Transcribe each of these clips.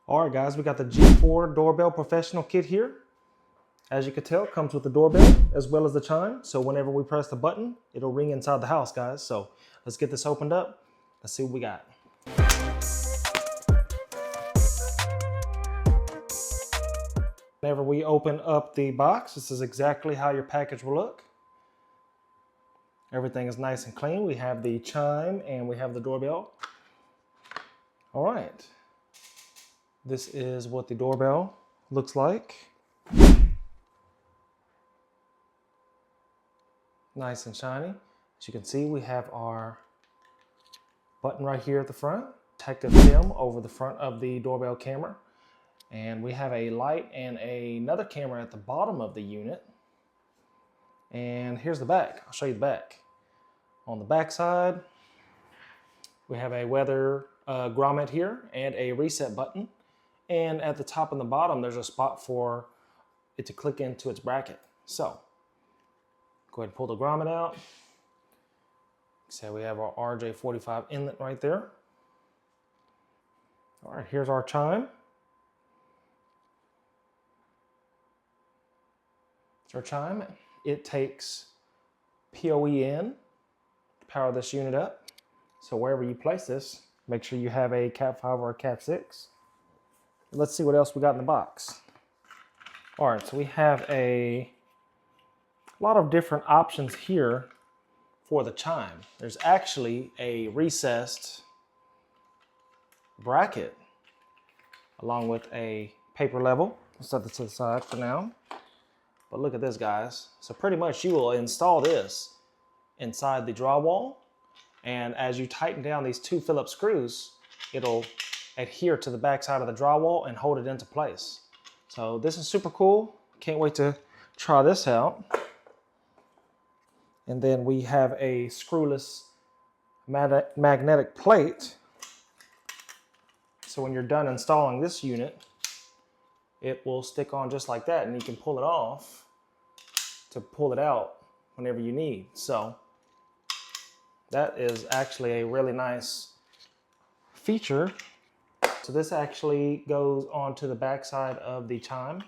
All right, guys, we got the G4 Doorbell Professional Kit here. As you can tell, it comes with the doorbell as well as the chime. So whenever we press the button, it'll ring inside the house, guys. So let's get this opened up. Let's see what we got. Whenever we open up the box, this is exactly how your package will look. Everything is nice and clean. We have the chime and we have the doorbell. All right. This is what the doorbell looks like. Nice and shiny. As you can see, we have our button right here at the front, protective film over the front of the doorbell camera. And we have a light and another camera at the bottom of the unit. And here's the back. I'll show you the back. On the back side, we have a weather grommet here and a reset button. And at the top and the bottom, there's a spot for it to click into its bracket. So, go ahead and pull the grommet out. So we have our RJ45 inlet right there. All right, here's our chime. It's our chime. It takes PoE in to power this unit up. So wherever you place this, make sure you have a Cat 5 or a Cat 6. Let's see what else we got in the box. All right, so we have a lot of different options here for the chime. There's actually a recessed bracket along with a paper level. Let's set this to the side for now. But look at this, guys. So pretty much you will install this inside the drywall, and as you tighten down these two Phillips screws, it'll adhere to the back side of the drywall and hold it into place. So this is super cool. Can't wait to try this out. And then we have a screwless magnetic plate. So when you're done installing this unit, it will stick on just like that, and you can pull it off to pull it out whenever you need. So that is actually a really nice feature. So this actually goes onto the back side of the chime,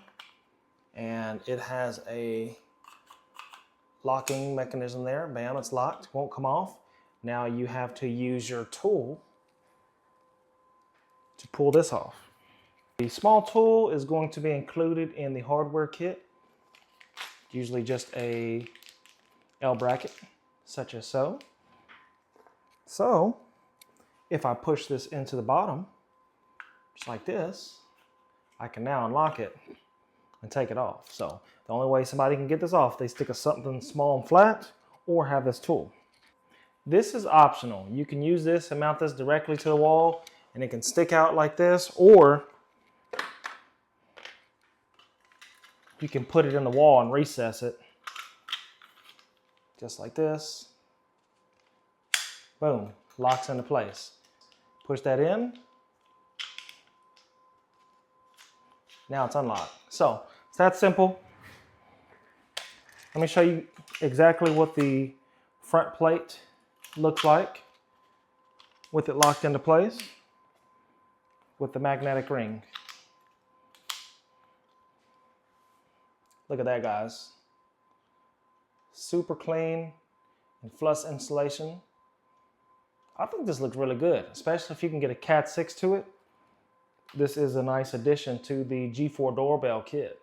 and it has a locking mechanism there. Bam, it's locked, won't come off. Now you have to use your tool to pull this off. The small tool is going to be included in the hardware kit, usually just a L bracket, such as so. So if I push this into the bottom, just like this, I can now unlock it and take it off. So the only way somebody can get this off, they stick something small and flat or have this tool. This is optional. You can use this and mount this directly to the wall, and it can stick out like this, or you can put it in the wall and recess it just like this. Boom, locks into place. Push that in. Now it's unlocked. So it's that simple. Let me show you exactly what the front plate looks like with it locked into place with the magnetic ring. Look at that, guys. Super clean and flush insulation. I think this looks really good, especially if you can get a Cat 6 to it. This is a nice addition to the G4 Doorbell kit.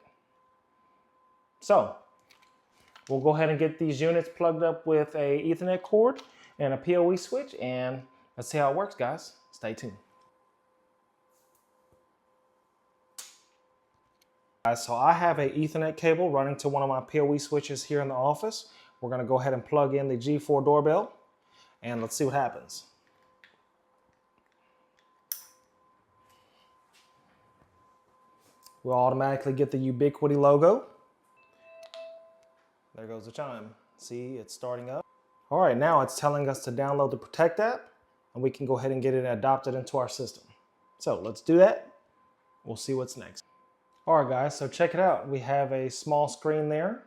So we'll go ahead and get these units plugged up with a Ethernet cord and a PoE switch, and let's see how it works, guys. Stay tuned. So I have a Ethernet cable running to one of my PoE switches here in the office. We're going to go ahead and plug in the G4 Doorbell, and let's see what happens. We'll automatically get the ubiquiti logo. There goes the chime. See, it's starting up. All right, now it's telling us to download the Protect app, and we can go ahead and get it adopted into our system. So let's do that. We'll see what's next. All right, guys, so check it out. We have a small screen there,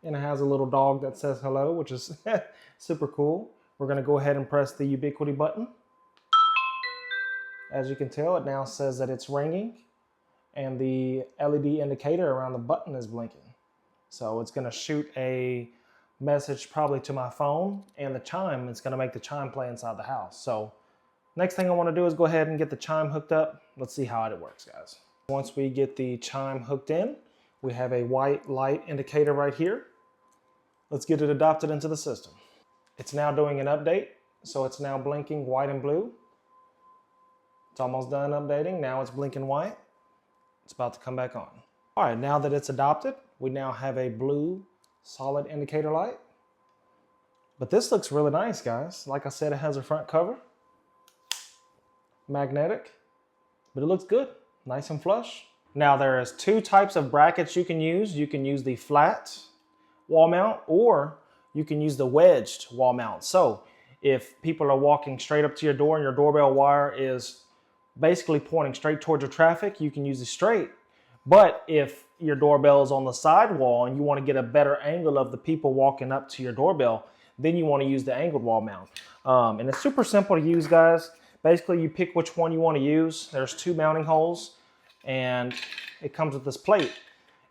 and it has a little dog that says hello, which is super cool. We're gonna go ahead and press the ubiquiti button. as you can tell, it now says that it's ringing and the LED indicator around the button is blinking. So it's gonna shoot a message probably to my phone, and the chime, it's gonna make the chime play inside the house. So next thing I wanna do is go ahead and get the chime hooked up. Let's see how it works, guys. Once we get the chime hooked in, we have a white light indicator right here. Let's get it adopted into the system. It's now doing an update, so it's now blinking white and blue. It's almost done updating. Now it's blinking white. It's about to come back on. All right, now that it's adopted, we now have a blue solid indicator light. But this looks really nice, guys. Like I said, it has a front cover, magnetic, but it looks good, nice and flush. Now there's two types of brackets you can use. You can use the flat wall mount, or you can use the wedged wall mount. So if people are walking straight up to your door and your doorbell wire is basically pointing straight towards your traffic, you can use it straight. But if your doorbell is on the side wall and you want to get a better angle of the people walking up to your doorbell, then you want to use the angled wall mount. And it's super simple to use, guys. Basically, you pick which one you want to use. There's two mounting holes, and it comes with this plate.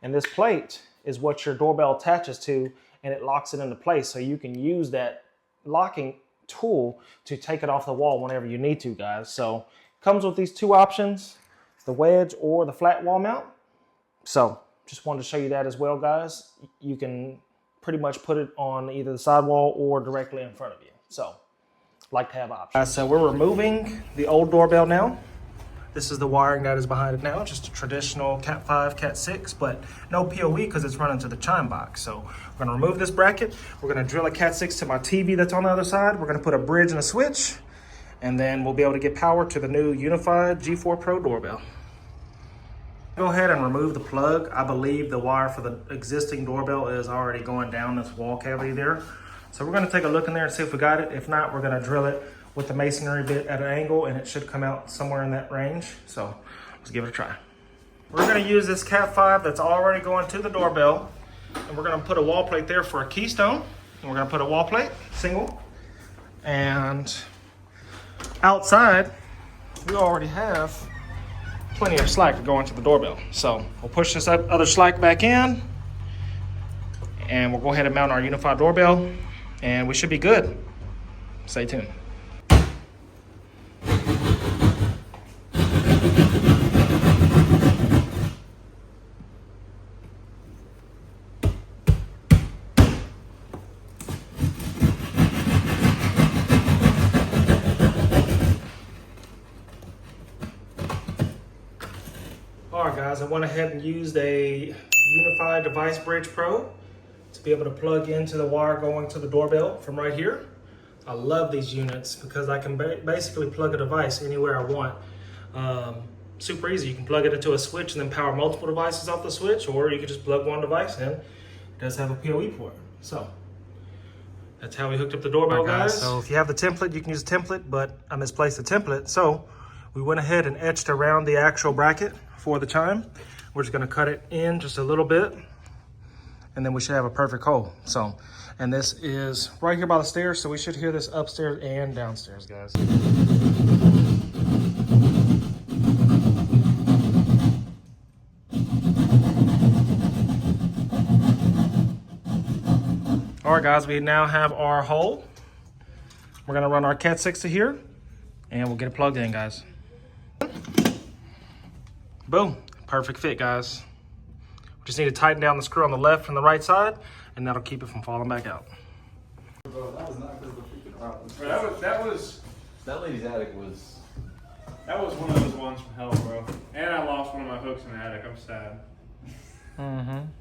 And this plate is what your doorbell attaches to, and it locks it into place. So you can use that locking tool to take it off the wall whenever you need to, guys. So comes with these two options, the wedge or the flat wall mount. So just wanted to show you that as well, guys. You can pretty much put it on either the sidewall or directly in front of you. So like to have options. So we're removing the old doorbell now. This is the wiring that is behind it now, just a traditional Cat 5, Cat 6, but no PoE because it's running to the chime box. So we're gonna remove this bracket. We're gonna drill a Cat 6 to my TV that's on the other side. We're gonna put a bridge and a switch, and then we'll be able to get power to the new Unifi G4 Pro doorbell. Go ahead and remove the plug. I believe the wire for the existing doorbell is already going down this wall cavity there. So we're gonna take a look in there and see if we got it. If not, we're gonna drill it with the masonry bit at an angle, and it should come out somewhere in that range. So let's give it a try. We're gonna use this Cat 5 that's already going to the doorbell, and we're gonna put a wall plate there for a keystone. And we're gonna put a wall plate, single, and outside, we already have plenty of slack going to the doorbell. So we'll push this other slack back in, and we'll go ahead and mount our Unifi doorbell, and we should be good. Stay tuned. All right, guys, I went ahead and used a Unifi Device Bridge Pro to be able to plug into the wire going to the doorbell from right here. I love these units because I can basically plug a device anywhere I want. Super easy. You can plug it into a switch and then power multiple devices off the switch, or you can just plug one device in. It does have a PoE port. So that's how we hooked up the doorbell, guys. So if you have the template, you can use a template, but I misplaced the template. So we went ahead and etched around the actual bracket for the chime. We're just gonna cut it in just a little bit, and then we should have a perfect hole. So, and this is right here by the stairs, so we should hear this upstairs and downstairs, guys. All right, guys, we now have our hole. We're gonna run our Cat 6 to here, and we'll get it plugged in, guys. Boom, perfect fit, guys. Just need to tighten down the screw on the left and the right side, and that'll keep it from falling back out. Bro, that was not because of the freaking problem. That lady's attic was... That was one of those ones from hell, bro. And I lost one of my hooks in the attic. I'm sad. I'm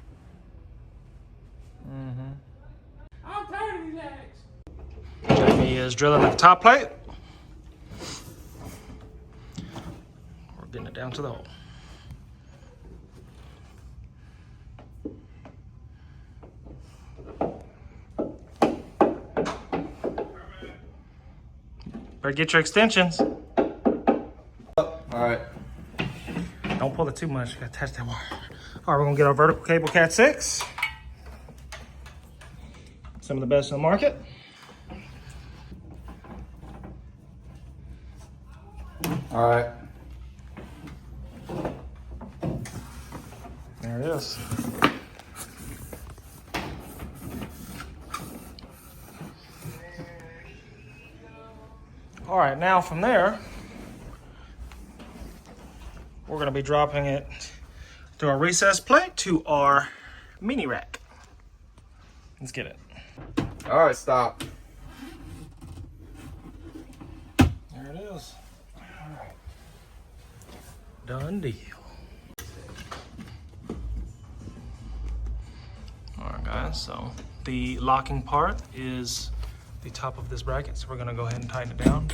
tired of these attics. Jamie is drilling at the top plate. We're getting it down to the hole. Better get your extensions. All right. Don't pull it too much. You gotta touch that wire. All right, we're gonna get our vertical cable Cat 6. Some of the best in the market. All right. There it is. All right, now from there, we're gonna be dropping it through our recess plate to our mini rack. Let's get it. All right, stop. There it is. All right. Done deal. All right, guys, so the locking part is the top of this bracket, so we're gonna go ahead and tighten it down.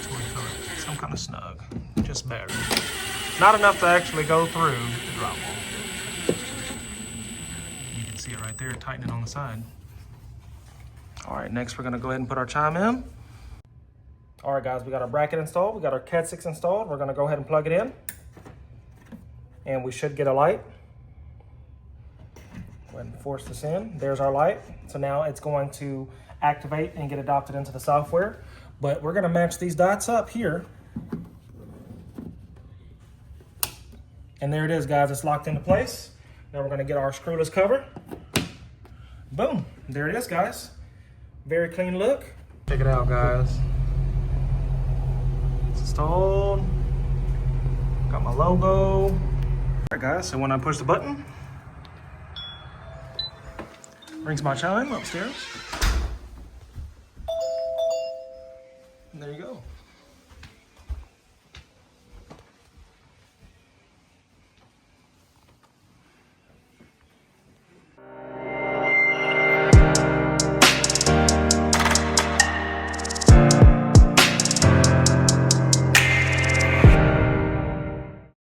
So we feel it some kind of snug, just barely. Not enough to actually go through the drywall. You can see it right there, tightening on the side. All right, next we're gonna go ahead and put our chime in. All right, guys, we got our bracket installed. We got our Cat 6 installed. We're gonna go ahead and plug it in. And we should get a light. Go ahead and force this in. There's our light. So now it's going to activate and get adopted into the software. But we're gonna match these dots up here. And there it is, guys. It's locked into place. Now we're gonna get our screwless cover. Boom, there it is, guys. Very clean look. Check it out, guys. It's installed. Got my logo. All right, guys, so when I push the button, rings my chime upstairs. And there you go.